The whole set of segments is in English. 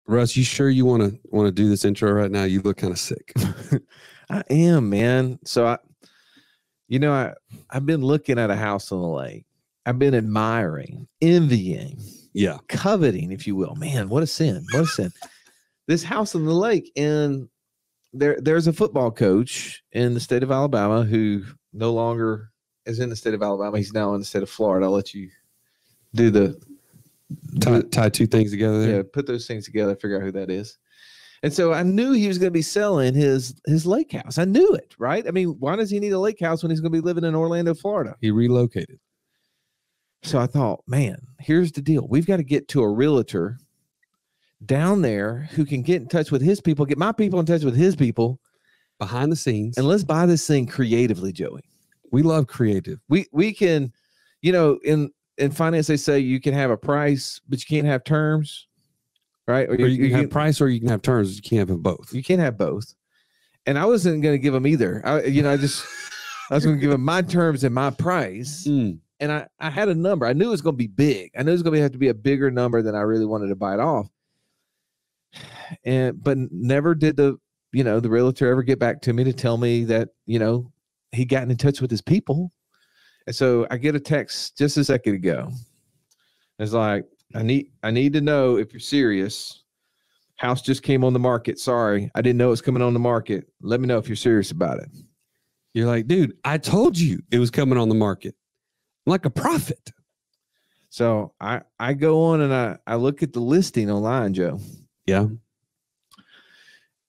Russ, you sure you want to do this intro right now? You look kind of sick. I am, man. So I've been looking at a house on the lake. I've been admiring, envying, coveting, if you will. Man, what a sin. What a sin. This house on the lake, and there's a football coach in the state of Alabama who no longer is in the state of Alabama. He's now in the state of Florida. I'll let you do the tie two things together there. Yeah, put those things together, figure out who that is. And so I knew he was going to be selling his lake house. I knew it, right? I mean, why does he need a lake house when he's going to be living in Orlando, Florida? He relocated. So I thought, man, here's the deal. We've got to get to a realtor down there who can get in touch with his people, get my people in touch with his people. Behind the scenes. And let's buy this thing creatively, Joey. We love creative. We can, in finance, they say you can have a price, but you can't have terms. Right. Or you can have price or you can have terms. You can't have them both. You can't have both. And I wasn't going to give them either. I was going to give them my terms and my price. And I had a number. I knew it was going to be big. I knew it was going to have to be a bigger number than I really wanted to buy it off. But never did the realtor ever get back to me to tell me that, he gotten in touch with his people. And so I get a text just a second ago. It's like, I need to know if you're serious. House just came on the market. Sorry, I didn't know it was coming on the market. Let me know if you're serious about it. You're like, dude, I told you it was coming on the market. I'm like a prophet. So I go on and I look at the listing online, Joe. Yeah.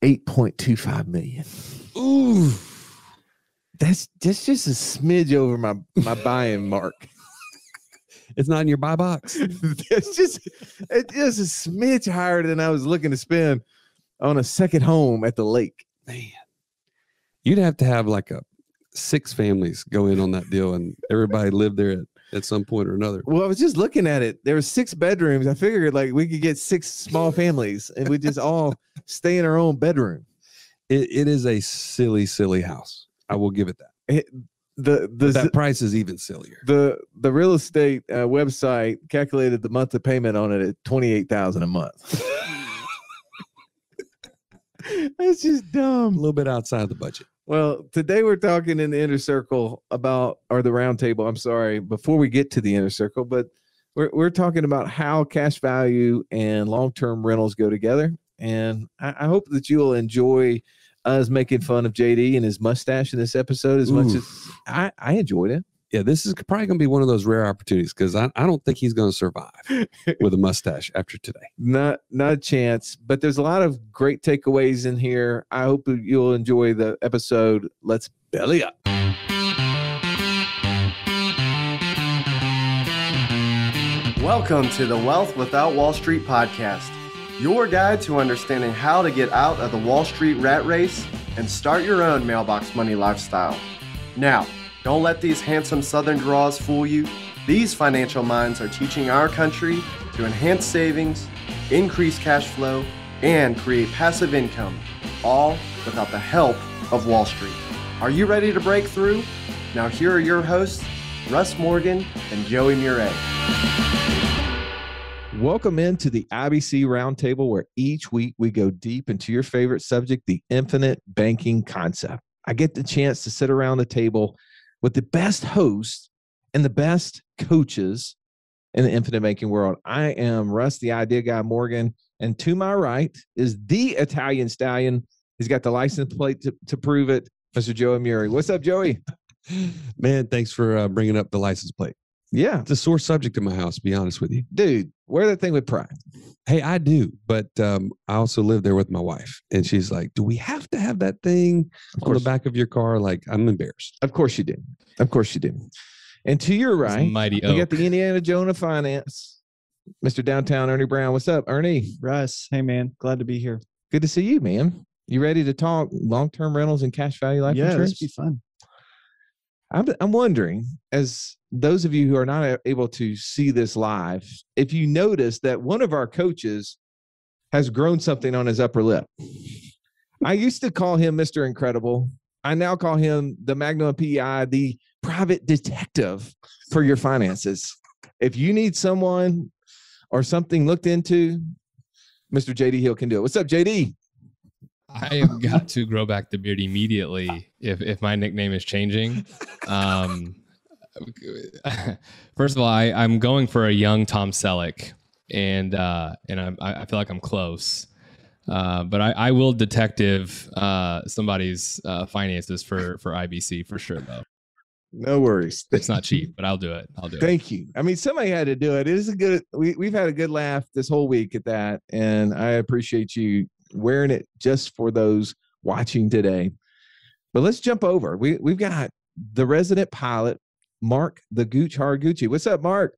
8.25 million. Ooh. That's just a smidge over my buying mark. It's not in your buy box. It's just a smidge higher than I was looking to spend on a second home at the lake. Man, you'd have to have like 6 families go in on that deal, and everybody lived there at some point or another. Well, I was just looking at it. There were 6 bedrooms. I figured like we could get 6 small families, and we just all stay in our own bedroom. It is a silly, silly house. I will give it that. That price is even sillier. The real estate website calculated the monthly payment on it at $28,000 a month. That's just dumb. A little bit outside the budget. Well, today we're talking in the inner circle or the round table. I'm sorry, before we get to the inner circle, but we're talking about how cash value and long-term rentals go together. And I hope that you will enjoy us making fun of JD and his mustache in this episode as much as I enjoyed it. Yeah, this is probably going to be one of those rare opportunities because I don't think he's going to survive with a mustache after today. Not a chance, but there's a lot of great takeaways in here. I hope you'll enjoy the episode. Let's belly up. Welcome to the Wealth Without Wall Street podcast. Your guide to understanding how to get out of the Wall Street rat race and start your own mailbox money lifestyle. Now, don't let these handsome Southern draws fool you. These financial minds are teaching our country to enhance savings, increase cash flow, and create passive income, all without the help of Wall Street. Are you ready to break through? Now here are your hosts, Russ Morgan and Joey Murray. Welcome into the IBC Roundtable, where each week we go deep into your favorite subject, the infinite banking concept. I get the chance to sit around the table with the best hosts and the best coaches in the infinite banking world. I am Russ, the idea guy Morgan, and to my right is the Italian stallion. He's got the license plate to prove it, Mr. Joey Murray. What's up, Joey? Man, thanks for bringing up the license plate. Yeah. It's a sore subject in my house, to be honest with you. Dude, wear that thing with pride. Hey, I do. But I also live there with my wife. And she's like, do we have to have that thing on the back of your car? Like, I'm embarrassed. Of course you do. Of course you do. And to your right, we got the Indiana Jonah Finance, Mr. Downtown Ernie Brown. What's up, Ernie? Russ, hey, man. Glad to be here. Good to see you, man. You ready to talk long-term rentals and cash value life insurance? Yeah, this would be fun. I'm wondering, as those of you who are not able to see this live, if you notice that one of our coaches has grown something on his upper lip. I used to call him Mr. Incredible. I now call him the Magnum PI, the private detective for your finances. If you need someone or something looked into, Mr. JD Hill can do it. What's up, JD? I have got to grow back the beard immediately if my nickname is changing. First of all, I'm going for a young Tom Selleck, and I feel like I'm close. But I will detective somebody's finances for IBC for sure, though. No worries. It's not cheap, but I'll do it. Thank you. I mean, somebody had to do it. It is a good. We've had a good laugh this whole week at that, and I appreciate you wearing it just for those watching today. But let's jump over. We've got the resident pilot, Mark the Gooch Haraguchi. What's up, Mark?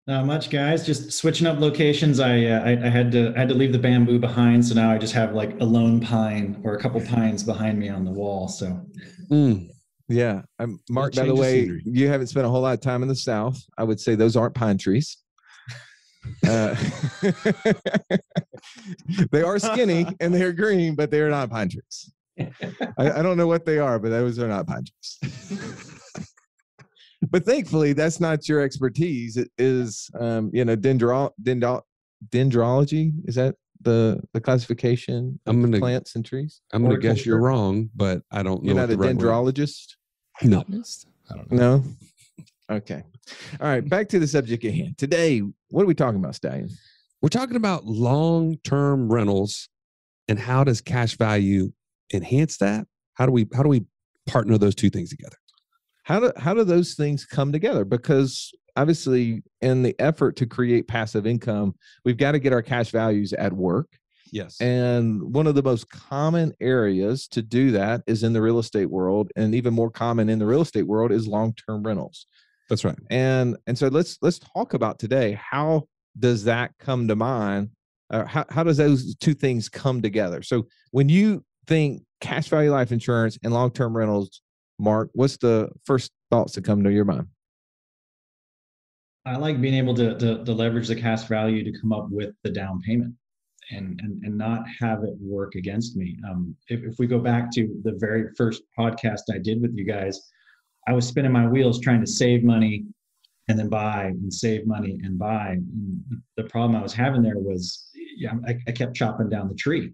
Not much, guys. Just switching up locations. I had to leave the bamboo behind, so now I just have like a lone pine or a couple pines behind me on the wall. So, yeah, Mark. By the way, you haven't spent a whole lot of time in the South. I would say those aren't pine trees. They are skinny and they're green, but they are not pine trees. I don't know what they are, but those are not pine trees. But thankfully, that's not your expertise. It is, dendrology. Is that the classification of plants and trees? I'm going to guess you're wrong, but I don't know. You're not a dendrologist? No. I don't know. No? Okay. All right. Back to the subject at hand. Today, what are we talking about, Stallion? We're talking about long-term rentals and how does cash value enhance that? How do we partner those two things together? How do those things come together? Because obviously, in the effort to create passive income, we've got to get our cash values at work. Yes. And one of the most common areas to do that is in the real estate world, and even more common in the real estate world is long-term rentals. That's right. And so let's talk about today. How does that come to mind? How does those two things come together? So when you think cash value life insurance and long-term rentals, Mark, what's the first thoughts that come to your mind? I like being able to leverage the cash value to come up with the down payment and not have it work against me. If we go back to the very first podcast I did with you guys, I was spinning my wheels trying to save money and then buy and save money and buy. And the problem I was having there was, I kept chopping down the tree.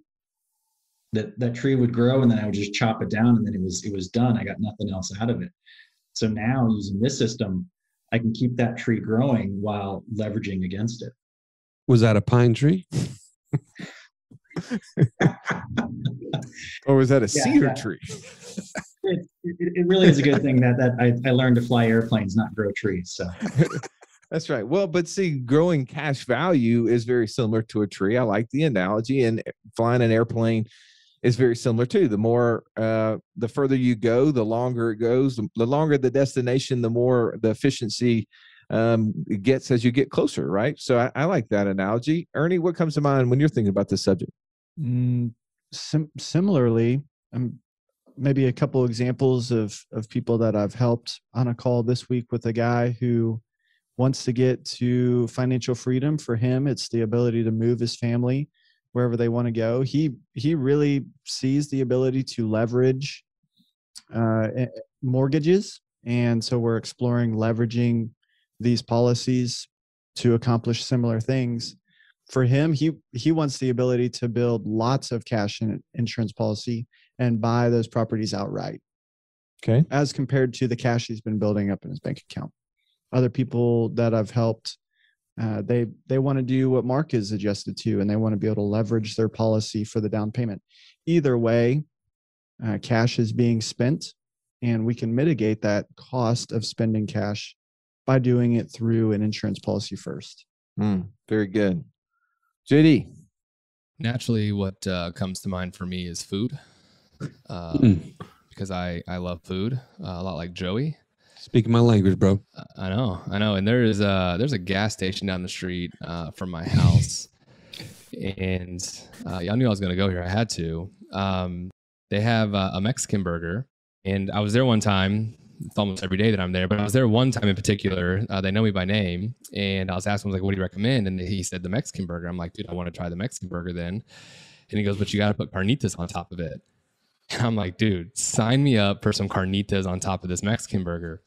That tree would grow and then I would just chop it down and then it was done. I got nothing else out of it. So now using this system, I can keep that tree growing while leveraging against it. Was that a pine tree? Or was that a cedar tree? It really is a good thing that I learned to fly airplanes, not grow trees. So that's right. Well, but see, growing cash value is very similar to a tree. I like the analogy, and flying an airplane is very similar too. The more, the further you go, the longer it goes. The longer the destination, the more the efficiency it gets as you get closer, right? So I like that analogy. Ernie, what comes to mind when you're thinking about this subject? Similarly, maybe a couple examples of people that I've helped on a call this week with a guy who wants to get to financial freedom. For him, it's the ability to move his family wherever they want to go. He really sees the ability to leverage mortgages. And so we're exploring leveraging these policies to accomplish similar things. For him, he wants the ability to build lots of cash in insurance policy and buy those properties outright. Okay. As compared to the cash he's been building up in his bank account. Other people that I've helped, they want to do what Mark is adjusted to, and they want to be able to leverage their policy for the down payment. Either way, cash is being spent, and we can mitigate that cost of spending cash by doing it through an insurance policy first. Very good. JD. Naturally, what comes to mind for me is food, because I love food a lot like Joey. Speaking my language, bro. I know. And there's a gas station down the street from my house, and y'all knew I was going to go here. I had to. They have a Mexican burger, and I was there one time. It's almost every day that I'm there, but I was there one time in particular. They know me by name, and I was asking, I was like, "What do you recommend?" And he said the Mexican burger. I'm like, "Dude, I want to try the Mexican burger then." And he goes, "But you got to put carnitas on top of it." And I'm like, "Dude, sign me up for some carnitas on top of this Mexican burger."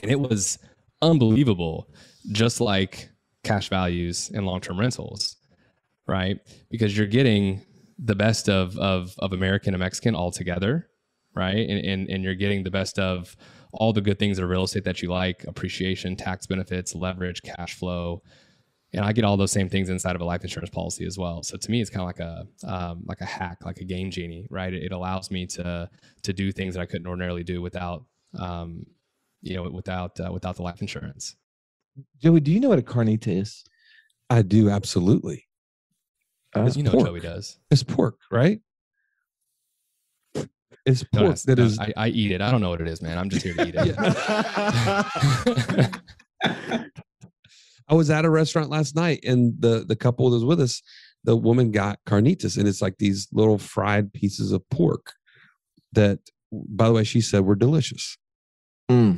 And it was unbelievable, just like cash values and long-term rentals. right? Because you're getting the best of American and Mexican all together, right? And you're getting the best of all the good things of real estate that you like: appreciation, tax benefits, leverage, cash flow. And I get all those same things inside of a life insurance policy as well. So to me, it's kind of like a hack, like a game genie, right? It allows me to do things that I couldn't ordinarily do without without the life insurance. Joey, do you know what a carnita is? I do, absolutely. It's You know, pork. Joey does. It's pork, right? It's pork I eat it. I don't know what it is, man. I'm just here to eat it. I was at a restaurant last night, and the couple that was with us, the woman got carnitas, and it's like these little fried pieces of pork that, by the way, she said were delicious. Mm.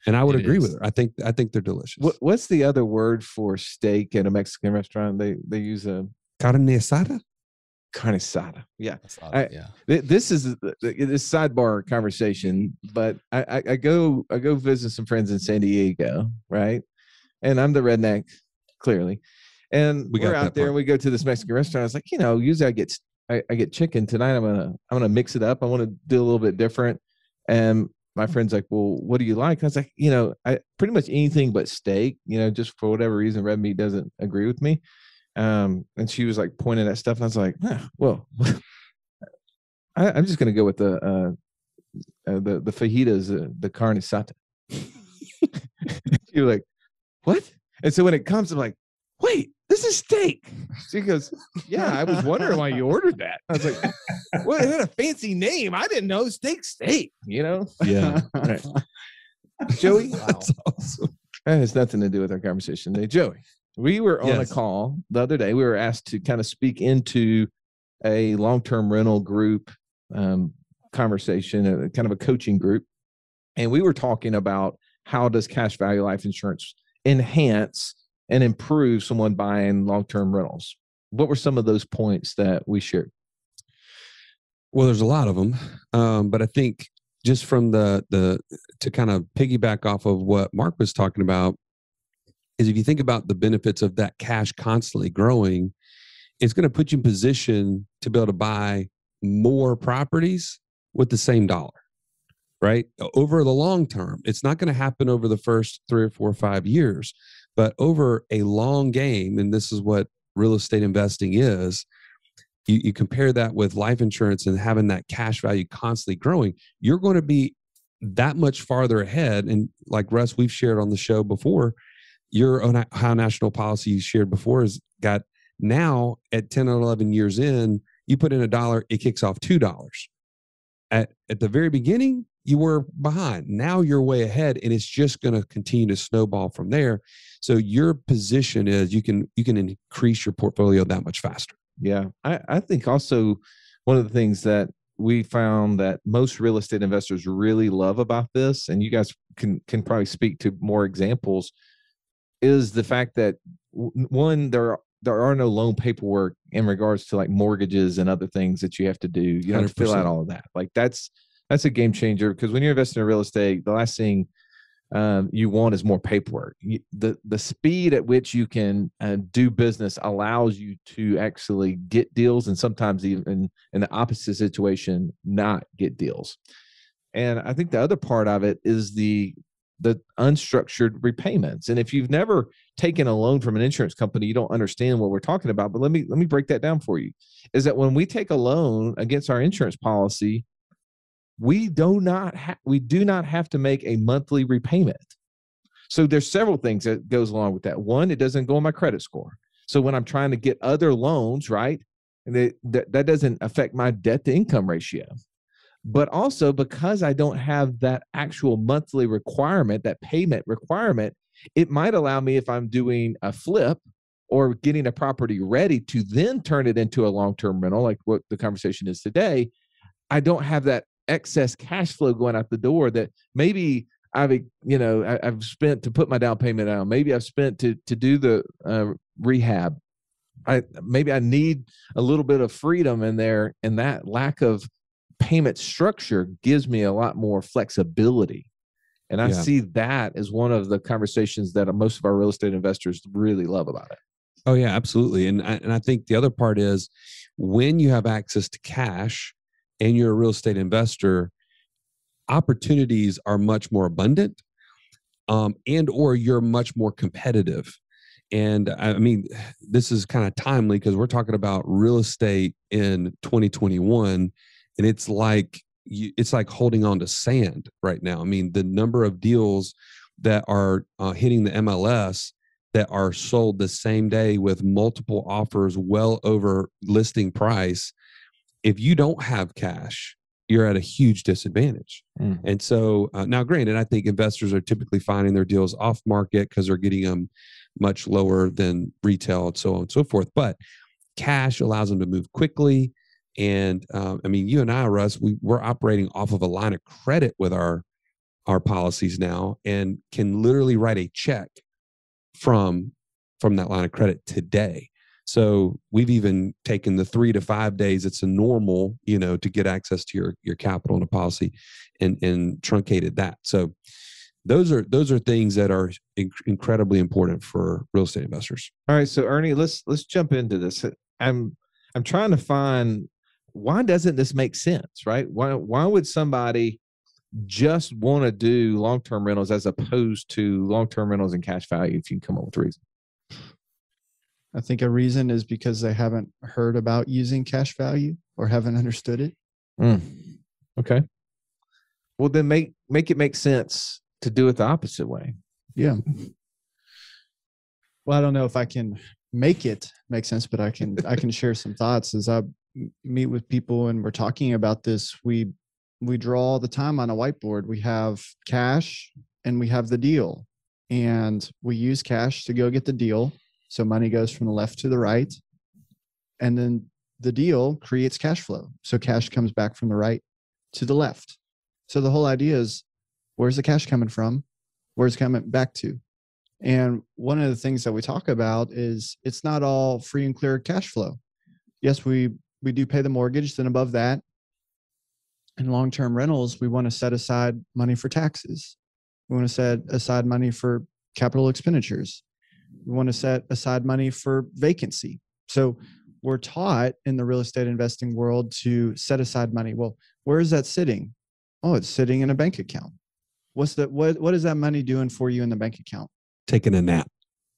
And I would agree with her. I think they're delicious. What's the other word for steak at a Mexican restaurant? They use a carne asada. Carne asada. Yeah. Yeah. This is this sidebar conversation, but I go visit some friends in San Diego, right? And I'm the redneck, clearly. And we're out there and we go to this Mexican restaurant. I was like, usually I get chicken. Tonight I'm gonna mix it up. I want to do a little bit different. And my friend's like, well, what do you like? And I was like, I pretty much anything but steak, just for whatever reason, red meat doesn't agree with me. And she was like pointing at stuff. And I was like, well, I'm just going to go with the fajitas, the carne asada. She was like, what? And so when it comes, I'm like, wait, this is steak. She goes, yeah, I was wondering why you ordered that. I was like, well, is that a fancy name? I didn't know steak. Yeah. Right. Joey, that's awesome. That has nothing to do with our conversation today. Joey, we were on a call the other day. We were asked to kind of speak into a long-term rental group conversation, kind of a coaching group. And we were talking about how does cash value life insurance enhance and improve someone buying long-term rentals. What were some of those points that we shared? Well, there's a lot of them. But I think just from to kind of piggyback off of what Mark was talking about is if you think about the benefits of that cash constantly growing, it's going to put you in position to be able to buy more properties with the same dollar, right? Over the long term. It's not going to happen over the first 3 or 4 or 5 years, but over a long game, and this is what real estate investing is, you compare that with life insurance and having that cash value constantly growing, you're going to be that much farther ahead. And like Russ, we've shared on the show before, your Ohio National policy you shared before has got now at 10 or 11 years in, you put in $1, it kicks off $2. At the very beginning, you were behind. Now you're way ahead, and it's just going to continue to snowball from there. So your position is you can increase your portfolio that much faster. Yeah. I think also one of the things that we found that most real estate investors really love about this, and you guys can probably speak to more examples, is the fact that one, there are no loan paperwork in regards to like mortgages and other things that you have to do. You don't have to fill out all of that. Like that's a game changer, because when you're investing in real estate, the last thing you want is more paperwork. The speed at which you can do business allows you to actually get deals, and sometimes even in the opposite situation, not get deals. And I think the other part of it is the unstructured repayments. And if you've never taken a loan from an insurance company, you don't understand what we're talking about. But let me break that down for you. Is that when we take a loan against our insurance policy, we do not have to make a monthly repayment. So there's several things that goes along with that. One, it doesn't go on my credit score. So when I'm trying to get other loans, right, and that doesn't affect my debt to income ratio. But also because I don't have that actual monthly requirement, that payment requirement, it might allow me, if I'm doing a flip or getting a property ready, to then turn it into a long-term rental, like what the conversation is today. I don't have that excess cash flow going out the door that maybe I've spent to put my down payment out. Maybe I've spent to do the rehab. Maybe I need a little bit of freedom in there, and that lack of payment structure gives me a lot more flexibility. And I see that as one of the conversations that most of our real estate investors really love about it. Oh yeah, absolutely. And I think the other part is when you have access to cash and you're a real estate investor, opportunities are much more abundant, and or you're much more competitive. And I mean, this is kind of timely because we're talking about real estate in 2021, and it's like holding on to sand right now. I mean, the number of deals that are hitting the MLS that are sold the same day with multiple offers well over listing price. If you don't have cash, you're at a huge disadvantage. And so now, granted, I think investors are typically finding their deals off market because they're getting them much lower than retail and so on and so forth. But cash allows them to move quickly. And I mean, you and I, Russ, we're operating off of a line of credit with our policies now, and can literally write a check from that line of credit today. So we've even taken the 3 to 5 days it's a normal, to get access to your capital in a policy, and truncated that. So those are things that are incredibly important for real estate investors. All right, so Ernie, let's jump into this. I'm trying to find, why doesn't this make sense, right? Why would somebody just want to do long-term rentals as opposed to long-term rentals and cash value, if you can come up with a reason? I think a reason is because they haven't heard about using cash value or haven't understood it. Okay. Well, then make it make sense to do it the opposite way. Yeah. Well, I don't know if I can make it make sense, but I can share some thoughts. As I meet with people and we're talking about this, we draw all the time on a whiteboard. We have cash and we have the deal, and we use cash to go get the deal. So money goes from the left to the right, and then the deal creates cash flow. So cash comes back from the right to the left. So the whole idea is, where's the cash coming from? Where's it coming back to? And one of the things that we talk about is it's not all free and clear cash flow. Yes, we do pay the mortgage. Then above that, in long-term rentals, we want to set aside money for taxes. We want to set aside money for capital expenditures. We want to set aside money for vacancy. So we're taught in the real estate investing world to set aside money. Well, where is that sitting? Oh, it's sitting in a bank account. What is that money doing for you in the bank account? Taking a nap.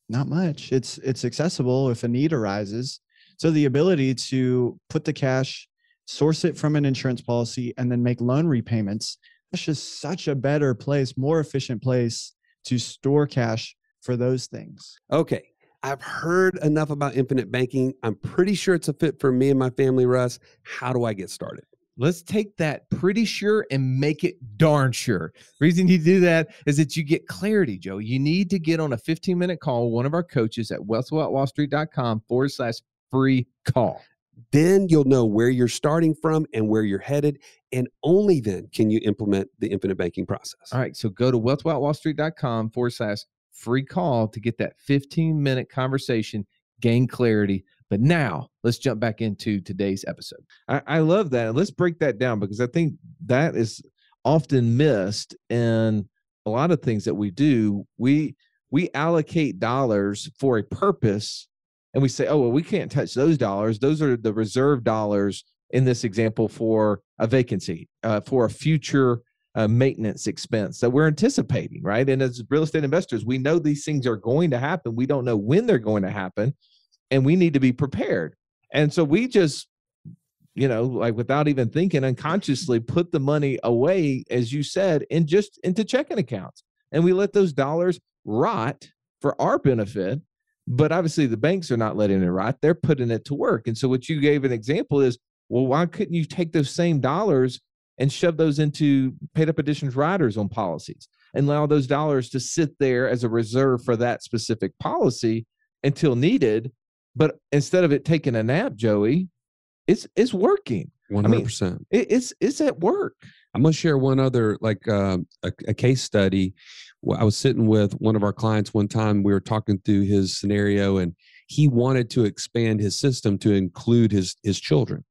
Not much. It's accessible if a need arises. So the ability to put the cash, source it from an insurance policy, and then make loan repayments, that's just such a better place, more efficient place to store cash for those things. Okay. I've heard enough about infinite banking. I'm pretty sure it's a fit for me and my family, Russ. How do I get started? Let's take that pretty sure and make it darn sure. The reason you do that is that you get clarity, Joe. You need to get on a 15-minute call with one of our coaches at wealthwithoutwallstreet.com/free call. Then you'll know where you're starting from and where you're headed, and only then can you implement the infinite banking process. All right, so go to wealthwithoutwallstreet.com/free call to get that 15-minute conversation, gain clarity. But now let's jump back into today's episode. I love that. Let's break that down, because I think that is often missed in a lot of things that we do. We allocate dollars for a purpose, and we say, oh, well, we can't touch those dollars. Those are the reserve dollars in this example for a vacancy, for a future maintenance expense that we're anticipating, right? And as real estate investors, we know these things are going to happen. We don't know when they're going to happen, and we need to be prepared. And so we just, like without even thinking, unconsciously put the money away, as you said, into checking accounts. And we let those dollars rot for our benefit. But obviously the banks are not letting it rot. They're putting it to work. And so what you gave an example is, well, why couldn't you take those same dollars and shove those into paid up additions riders on policies and allow those dollars to sit there as a reserve for that specific policy until needed? But instead of it taking a nap, Joey, it's working. 100%. It's at work. I'm going to share one other, a case study. I was sitting with one of our clients one time. We were talking through his scenario, and he wanted to expand his system to include his children.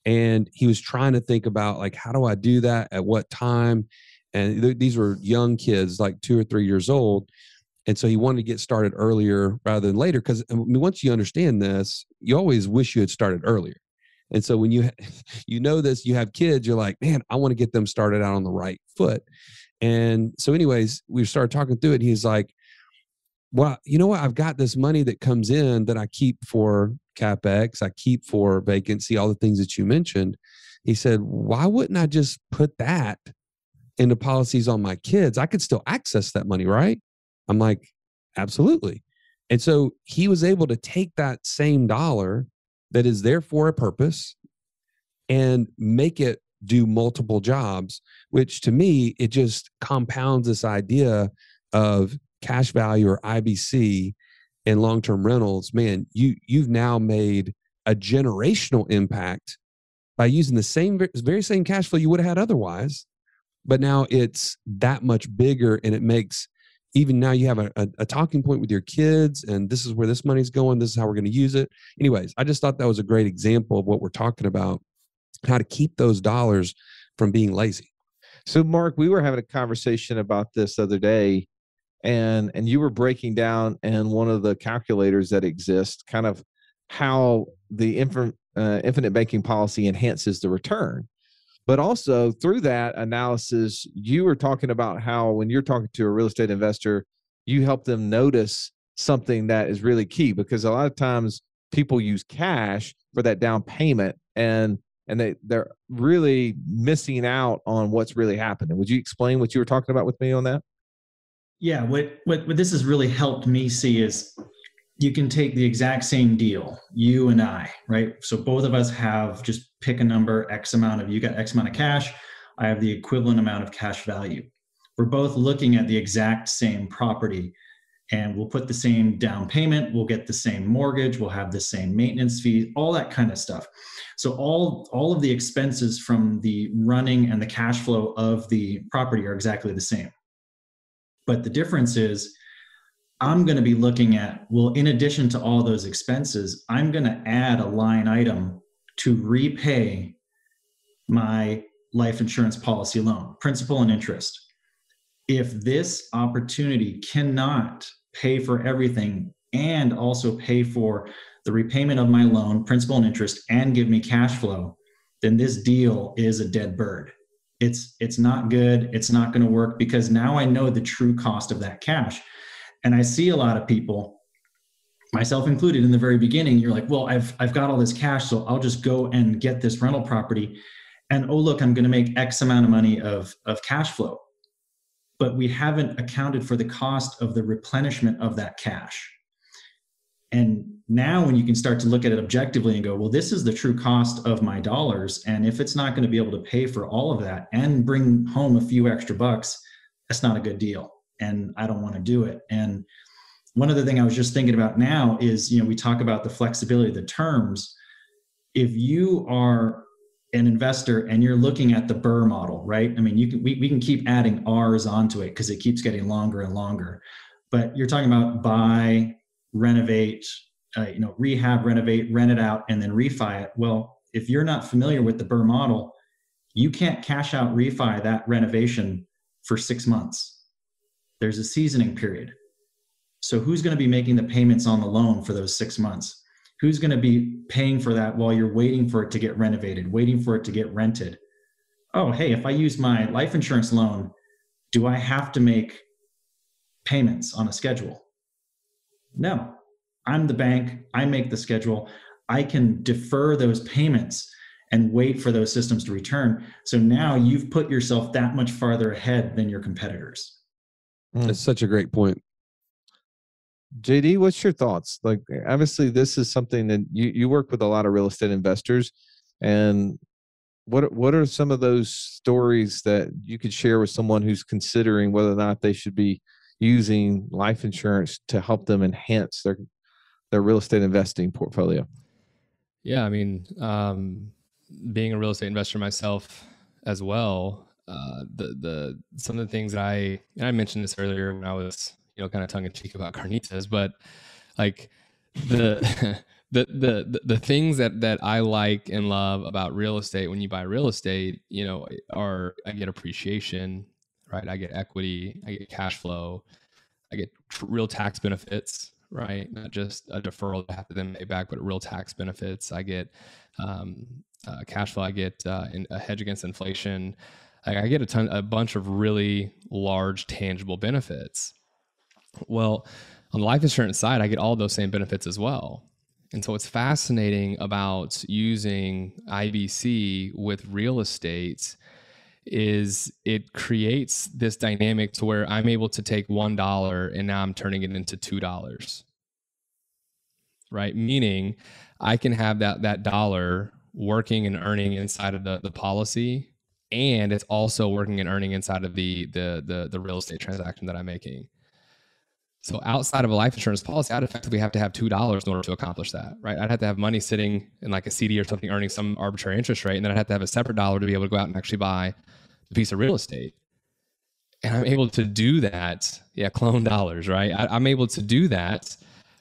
And he was trying to think about, how do I do that? At what time? And these were young kids, like 2 or 3 years old. And so he wanted to get started earlier rather than later. Because once you understand this, you always wish you had started earlier. And so when you this, you have kids, you're like, man, I want to get them started out on the right foot. And so anyways, we started talking through it. And he's like, well, you know what? I've got this money that comes in that I keep for CapEx, I keep for vacancy, all the things that you mentioned. He said, why wouldn't I just put that into policies on my kids? I could still access that money, right? I'm like, absolutely. And so he was able to take that same dollar that is there for a purpose and make it do multiple jobs, which to me, it just compounds this idea of cash value or IBC and long-term rentals. Man, you've now made a generational impact by using the very same cash flow you would have had otherwise, but now it's that much bigger, and it makes, even now you have a talking point with your kids, and this is where this money's going, this is how we're going to use it. Anyways, I just thought that was a great example of what we're talking about, how to keep those dollars from being lazy. So Mark, we were having a conversation about this the other day, and you were breaking down in one of the calculators that exist kind of how the infinite banking policy enhances the return. But also through that analysis, you were talking about how when you're talking to a real estate investor, you help them notice something that is really key, because a lot of times people use cash for that down payment, and they're really missing out on what's really happening. Would you explain what you were talking about with me on that? Yeah, what this has really helped me see is you can take the exact same deal, you and I, right? So both of us have, just pick a number, X amount of, you got X amount of cash, I have the equivalent amount of cash value. We're both looking at the exact same property, and we'll put the same down payment, we'll get the same mortgage, we'll have the same maintenance fees, all that kind of stuff. So all of the expenses from the running and the cash flow of the property are exactly the same. But the difference is I'm going to be looking at, well, in addition to all those expenses, I'm going to add a line item to repay my life insurance policy loan, principal and interest. If this opportunity cannot pay for everything and also pay for the repayment of my loan, principal and interest, and give me cash flow, then this deal is a dead bird. It's not good. It's not going to work, because now I know the true cost of that cash. And I see a lot of people, myself included, in the very beginning, you're like, well, I've got all this cash, so I'll just go and get this rental property. And oh, look, I'm going to make X amount of money of cash flow. But we haven't accounted for the cost of the replenishment of that cash. And now when you can start to look at it objectively and go, well, this is the true cost of my dollars. And if it's not going to be able to pay for all of that and bring home a few extra bucks, that's not a good deal. And I don't want to do it. And one other thing I was just thinking about now is, we talk about the flexibility of the terms. If you are an investor and you're looking at the BRRRR model, right? I mean, we can keep adding R's onto it because it keeps getting longer and longer. But you're talking about buy, renovate, rehab, renovate, rent it out, and then refi it. Well, if you're not familiar with the BRRRR model, you can't cash out refi that renovation for 6 months. There's a seasoning period. So who's going to be making the payments on the loan for those 6 months? Who's going to be paying for that while you're waiting for it to get renovated, waiting for it to get rented? Oh, hey, if I use my life insurance loan, do I have to make payments on a schedule? No, I'm the bank. I make the schedule. I can defer those payments and wait for those systems to return. So now you've put yourself that much farther ahead than your competitors. That's such a great point. JD, what's your thoughts? Like, obviously, this is something that you work with a lot of real estate investors, and what are some of those stories that you could share with someone who's considering whether or not they should be using life insurance to help them enhance their real estate investing portfolio? Yeah, I mean, being a real estate investor myself as well, some of the things that I mentioned this earlier when I was kind of tongue in cheek about carnitas, but like the things that I like and love about real estate when you buy real estate, are I get appreciation, right? I get equity, I get cash flow. I get real tax benefits, right? Not just a deferral that I have to then pay back, but real tax benefits. I get cash flow. I get a hedge against inflation. I get a bunch of really large tangible benefits. Well, on the life insurance side, I get all those same benefits as well. And so what's fascinating about using IBC with real estate is it creates this dynamic to where I'm able to take $1 and now I'm turning it into $2, right? Meaning I can have that dollar working and earning inside of the policy, and it's also working and earning inside of the real estate transaction that I'm making. So outside of a life insurance policy, I'd effectively have to have $2 in order to accomplish that, right? I'd have to have money sitting in like a CD or something earning some arbitrary interest rate, and then I'd have to have a separate dollar to be able to go out and actually buy a piece of real estate. And I'm able to do that. Yeah, clone dollars, right? I'm able to do that,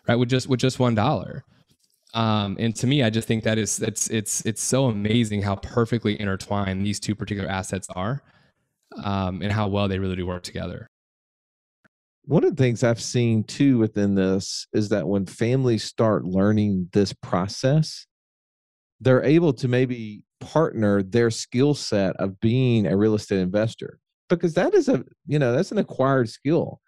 right, with just $1. And to me, I just think that it's so amazing how perfectly intertwined these two particular assets are, and how well they really do work together. One of the things I've seen too within this is that when families start learning this process, they're able to maybe partner their skill set of being a real estate investor, because that is that's an acquired skill.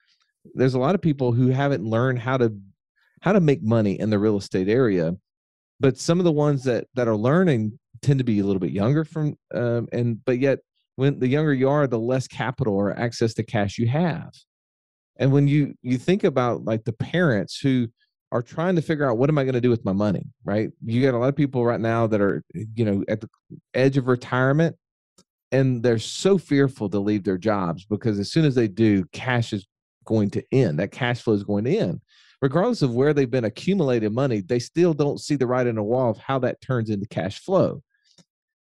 There's a lot of people who haven't learned how to make money in the real estate area, but some of the ones that are learning tend to be a little bit younger but yet when the younger you are, the less capital or access to cash you have. And when you think about like the parents who are trying to figure out, what am I going to do with my money, right? You got a lot of people right now that are, at the edge of retirement, and they're so fearful to leave their jobs because as soon as they do, cash is going to end. That cash flow is going to end. Regardless of where they've been accumulating money, they still don't see the writing on the wall of how that turns into cash flow.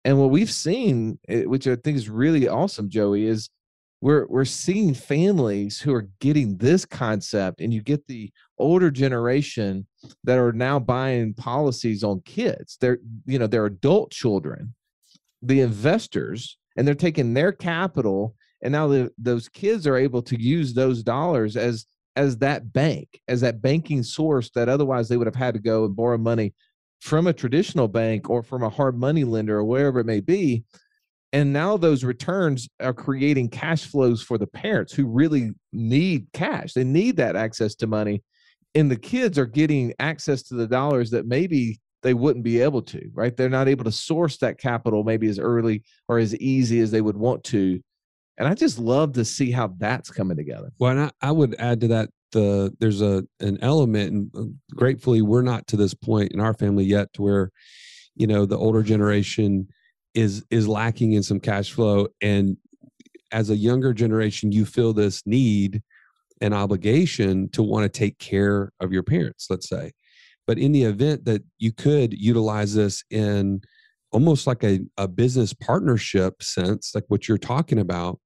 And what we've seen, which I think is really awesome, Joey, is we're seeing families who are getting this concept, and you get the older generation that are now buying policies on kids. They're adult children, the investors, and they're taking their capital, and now those kids are able to use those dollars as that bank, as that banking source that otherwise they would have had to go and borrow money from a traditional bank or from a hard money lender or wherever it may be. And now those returns are creating cash flows for the parents who really need cash. They need that access to money. And the kids are getting access to the dollars that maybe they wouldn't be able to, right? They're not able to source that capital maybe as early or as easy as they would want to. And I just love to see how that's coming together. Well, and I would add to that, there's an element, and gratefully we're not to this point in our family yet to where, the older generation is lacking in some cash flow. And as a younger generation, you feel this need and obligation to want to take care of your parents, let's say. But in the event that you could utilize this in almost like a business partnership sense, like what you're talking about,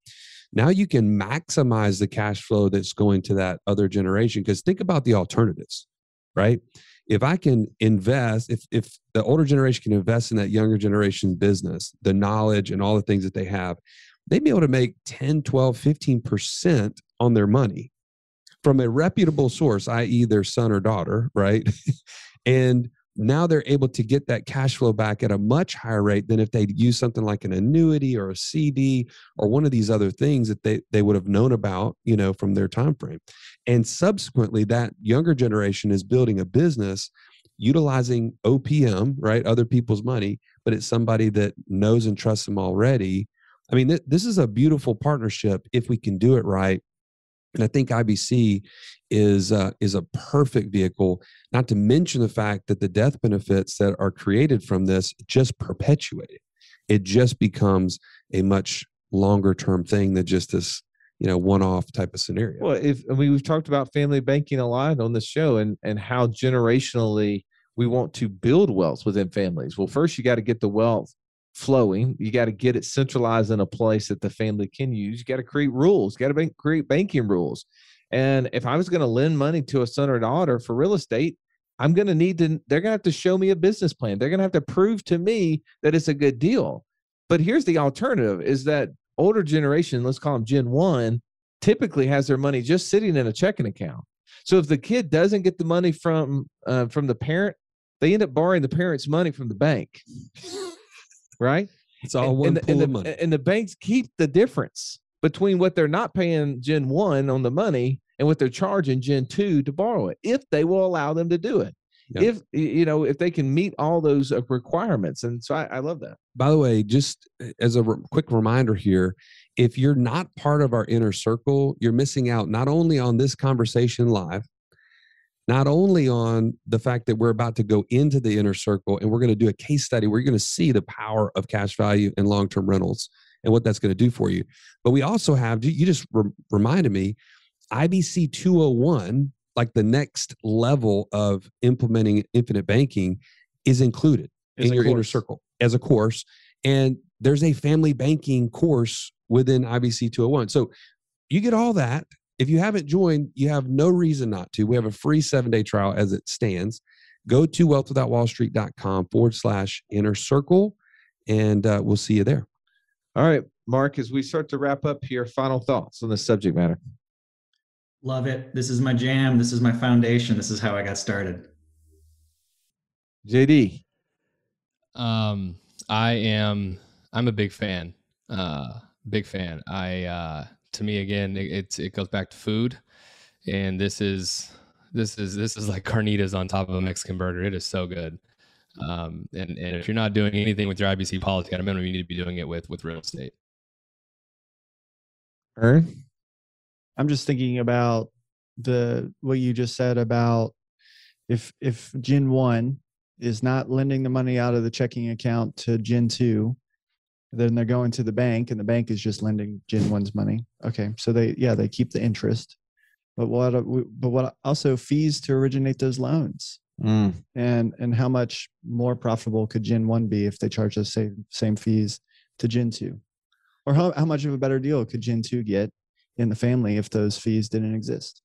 now you can maximize the cash flow that's going to that other generation. Because think about the alternatives, right? If I can invest, if the older generation can invest in that younger generation business, the knowledge and all the things that they have, they'd be able to make 10, 12, 15% on their money from a reputable source, i.e. their son or daughter, right? And now they're able to get that cash flow back at a much higher rate than if they'd use something like an annuity or a CD or one of these other things that they would have known about, from their time frame. And subsequently, that younger generation is building a business utilizing OPM, right? Other people's money, but it's somebody that knows and trusts them already. I mean, this is a beautiful partnership if we can do it right. And I think IBC is a perfect vehicle, not to mention the fact that the death benefits that are created from this just perpetuate it. It just becomes a much longer term thing than just this, one-off type of scenario. Well, we've talked about family banking a lot on this show and how generationally we want to build wealth within families. Well, first you got to get the wealth flowing. You got to get it centralized in a place that the family can use. You got to create rules. You got to create banking rules. And if I was going to lend money to a son or daughter for real estate, they're going to have to show me a business plan. They're going to have to prove to me that it's a good deal. But here's the alternative is that older generation, let's call them Gen 1, typically has their money just sitting in a checking account. So if the kid doesn't get the money from the parent, they end up borrowing the parent's money from the bank, right? It's all one pool of money. And the banks keep the difference between what they're not paying Gen 1 on the money and what they're charging Gen 2 to borrow it, if they will allow them to do it. Yep. If they can meet all those requirements. And so I love that. By the way, just as a quick reminder here, if you're not part of our inner circle, you're missing out not only on this conversation live, not only on the fact that we're about to go into the inner circle and we're going to do a case study where you're going to see the power of cash value and long-term rentals and what that's going to do for you. But we also have, you just reminded me, IBC 201, like the next level of implementing infinite banking, is included in your inner circle as a course. And there's a family banking course within IBC 201. So you get all that. If you haven't joined, you have no reason not to. We have a free 7-day trial as it stands. Go to wealthwithoutwallstreet.com/inner circle, and we'll see you there. All right, Mark, as we start to wrap up here, final thoughts on this subject matter. Love it. This is my jam. This is my foundation. This is how I got started. JD. I'm a big fan. Big fan. To me, again, it goes back to food, and this is like carnitas on top of a Mexican burger. It is so good. And if you're not doing anything with your IBC policy, at a minimum, you need to be doing it with real estate. Ern? I'm just thinking about what you just said about if Gen 1 is not lending the money out of the checking account to Gen 2, then they're going to the bank and the bank is just lending Gen 1's money. Okay. So they keep the interest, but what also fees to originate those loans, and how much more profitable could Gen 1 be if they charge the same fees to Gen 2, or how much of a better deal could Gen 2 get in the family if those fees didn't exist?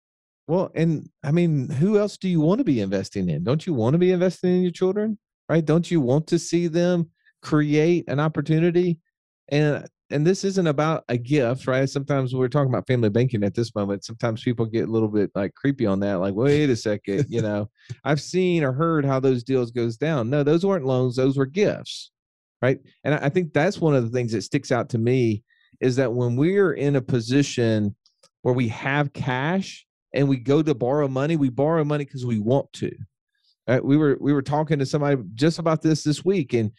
Well, and I mean, who else do you want to be investing in? Don't you want to be investing in your children, right? Don't you want to see them create an opportunity? And this isn't about a gift, right? Sometimes we're talking about family banking at this moment. Sometimes people get a little bit like creepy on that. Like, wait a second, I've seen or heard how those deals goes down. No, those weren't loans. Those were gifts, right? And I think that's one of the things that sticks out to me is that when we're in a position where we have cash and we go to borrow money, we borrow money because we want to. Right? We were talking to somebody just about this week, and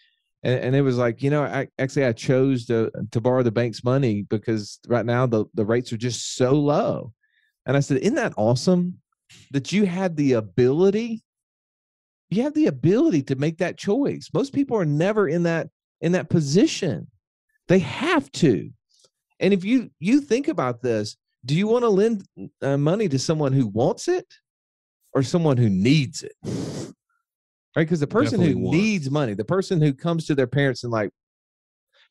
it was like, I chose to borrow the bank's money because right now the rates are just so low. And I said, isn't that awesome that you had the ability? You have the ability to make that choice. Most people are never in that position. They have to. And if you think about this, do you want to lend money to someone who wants it or someone who needs it? Right? Because the person who needs money, the person who comes to their parents and like,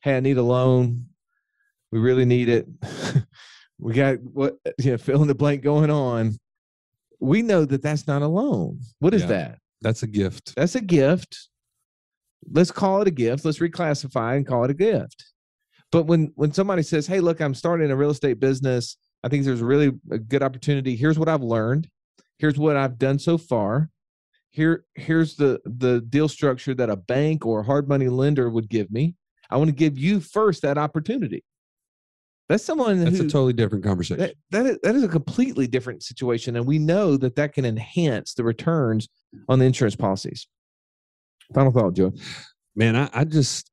hey, I need a loan. We really need it. We got fill in the blank going on. We know that that's not a loan. What is that? That's a gift. That's a gift. Let's call it a gift. Let's reclassify and call it a gift. But when somebody says, hey, look, I'm starting a real estate business. I think there's really a good opportunity. Here's what I've learned. Here's what I've done so far. Here's the deal structure that a bank or a hard money lender would give me. I want to give you first that opportunity. That's a totally different conversation. That is a completely different situation. And we know that can enhance the returns on the insurance policies. Final thought, Joe. Man, I'm just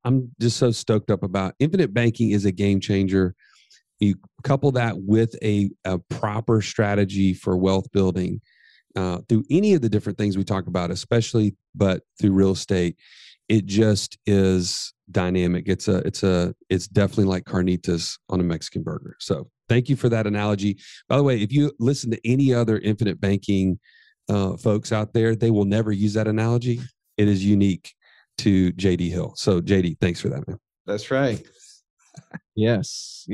so stoked up about infinite banking is a game changer. You couple that with a proper strategy for wealth building through any of the different things we talk about, especially, but through real estate, it just is dynamic. It's definitely like carnitas on a Mexican burger. So thank you for that analogy. By the way, if you listen to any other infinite banking folks out there, they will never use that analogy. It is unique to JD Hill. So JD, thanks for that, man. That's right. Yes.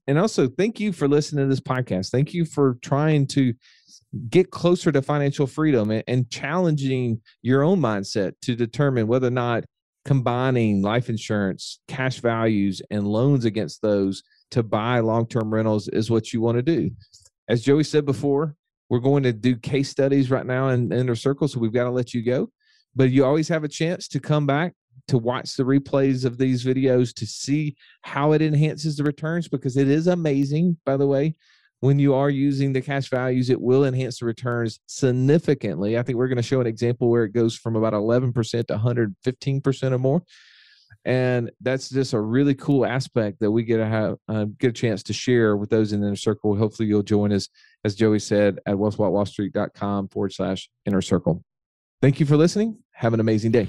And also thank you for listening to this podcast. Thank you for trying to get closer to financial freedom and challenging your own mindset to determine whether or not combining life insurance, cash values, and loans against those to buy long-term rentals is what you want to do. As Joey said before, we're going to do case studies right now in Inner Circle, so we've got to let you go. But you always have a chance to come back to watch the replays of these videos to see how it enhances the returns, because it is amazing, by the way. When you are using the cash values, it will enhance the returns significantly. I think we're going to show an example where it goes from about 11% to 115% or more. And that's just a really cool aspect that we get to have get a chance to share with those in the Inner Circle. Hopefully you'll join us, as Joey said, at wealthwithoutwallstreet.com/inner circle. Thank you for listening. Have an amazing day.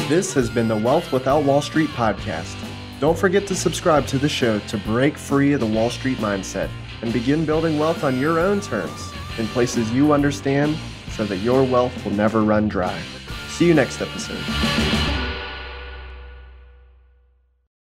This has been the Wealth Without Wall Street podcast. Don't forget to subscribe to the show to break free of the Wall Street mindset and begin building wealth on your own terms in places you understand so that your wealth will never run dry. See you next episode.